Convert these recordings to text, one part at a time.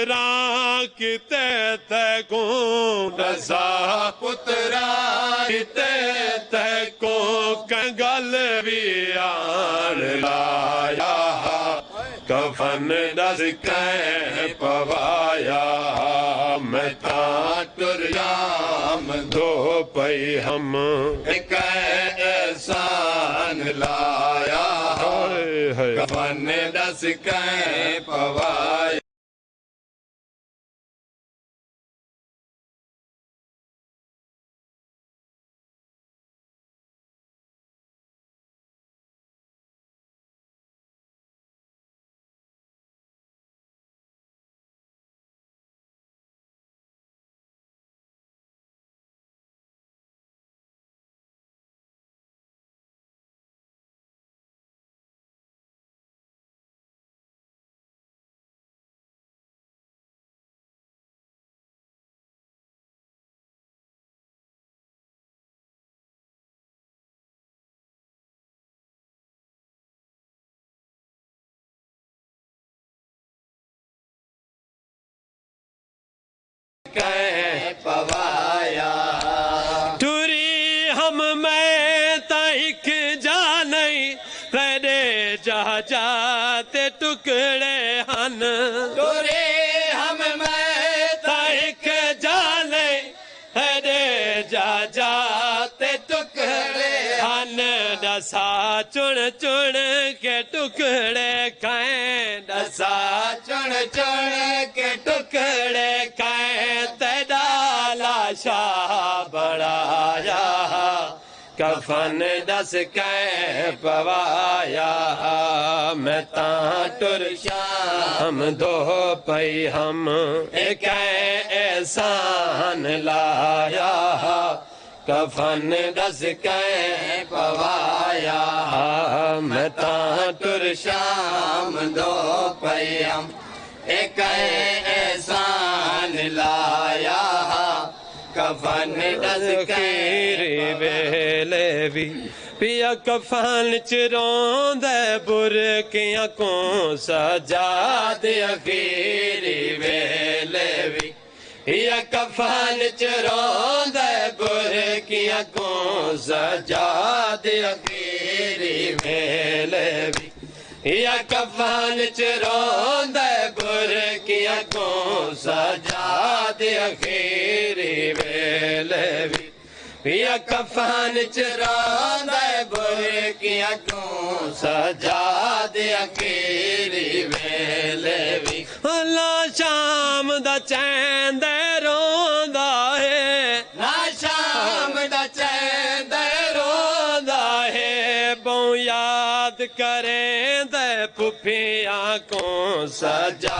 ਪੁੱਤਰਾਂ ਕਿਤੇ ਤੈ ਕੋ ਦਸਾ ਪੁੱਤਰਾਂ ਕਿਤੇ ਤੈ ਕੋ ਕੰਗਲ ਵੀ ਆਣ ਲਾਇਆ ਕਫਨ ਦਸ ਕੈ ਪਵਾਇਆ ਮੈਂ ਤਾਂ ਟੁਰਿਆਮ ਧੋ ਪਈ ਹਮ ਇੱਕ ਐਸਾਨ ਲਾਇਆ ਕਫਨ ਦਸ ਕੈ ਪਵਾਇਆ ਕੈ ਪਵਾਇਆ ਟੁਰੀ ਹਮ ਮੈਂ ਤਾਂ ਇੱਕ ਜਾ ਨਹੀਂ ਤੇਰੇ ਜਹਾਜ਼ਾਂ ਤੇ ਟੁਕੜੇ ਹਨ ਟੁਰੀ ਹਮ ਮੈਂ ਤਾਂ ਇੱਕ ਜਾ ਨਹੀਂ ਤੇਰੇ ਜਹਾਜ਼ਾਂ ਤੇ ਟੁਕੜੇ ਹਨ ਦਸਾ ਚੁਣ ਚੁਣ ਕੇ ਟੁਕੜੇ ਕੈ ਦਸਾ ਚੁਣ ਚੁਣ ਕੇ ਟੁਕੜੇ ਕੈ ਤੇਰਾ ਲਾਸ਼ਾ ਬਣਾਇਆ ਕਫਨ ਦਸ ਕੈ ਪਵਾਇਆ ਮੈਂ ਤਾਂ ਟੁਰ ਸ਼ਾਮ ਧੋ ਪਈ ਹਮ ਇੱਕ ਐਸਾਨ ਲਾਇਆ ਕਫਨ ਦਸ ਕੈ ਪਵਾਇਆ ਮੈਂ ਤਾਂ ਟੁਰ ਸ਼ਾਮ ਧੋ ਪਈ ਹਮ ਇੱਕ ਐਸਾਨ ਲਾਇਆ ਕਫਨ ਦਸ ਕੈ ਵੇਲੇ ਵੀ ਪਿਆ ਕਫਨ ਚ ਰੋਂਦਾ ਬੁਰਕਿਆਂ ਕੋ ਸਜਾ ਦੇ ਅਖੀਰੀ ਵੇਲੇ ਵੀ ਪਿਆ ਕਫਨ ਚ ਰੋਂਦਾ ਬੁਰਕਿਆਂ ਕੋ ਸਜਾ ਦੇ ਅਖੀਰੀ ਵੇਲੇ ਵੀ या कफन च रोंदा बुरकियां को सजा दे अखीरी वेले भी या कफन च रोंदा बुरकियां को सजा दे अखीरी वेले भी ला शाम दा चैन दे रोंदा है ला शाम दा चैन दे रोंदा है बहु याद करे पुफियां को सजा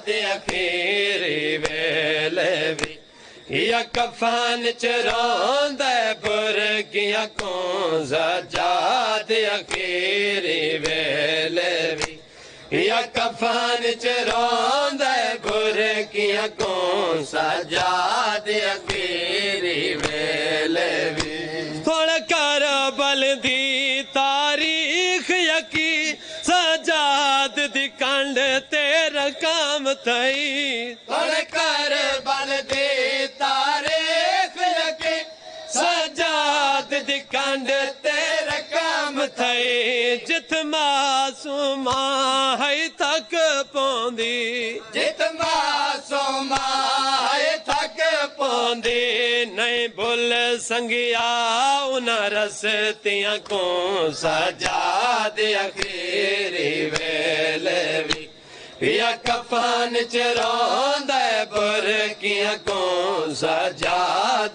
दे अखीरी वेले भी या कफन च रोंदा बुरकियां को सजा दे अखीरी वेले भी या कफन च रोंदा बुरकियां को सजा दे अखीरी वेले भी थोड़ा करबल दी तारीख यकी सजाद दी कंड तेरा काम थई थोड़े करबल दी तारीख यकी सजाद दी कंड तेरा काम थई जित मासूमा है थक पौंदी जित मासूमा है थक पौंदी नहीं भुल संगिया उन रस्तियां को सजा दे अखीरी वेले भी या कफन च रोंदा बुरकियां को सजा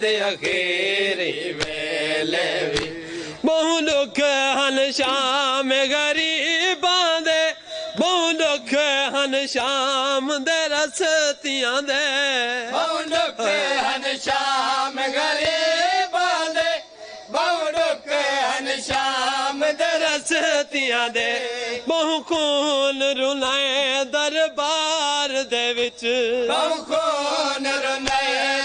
दे अखीरी वेले भी बहु दुख हन शाम गरीबां दे बहु दुख हन शाम दे रस्तियां दे बहु दुख हन शाम गरीबां दे बहु दुख हन शाम दे रस्तियां दे बहु खून रुलाए दरबार दे विच बहु खून रुलाए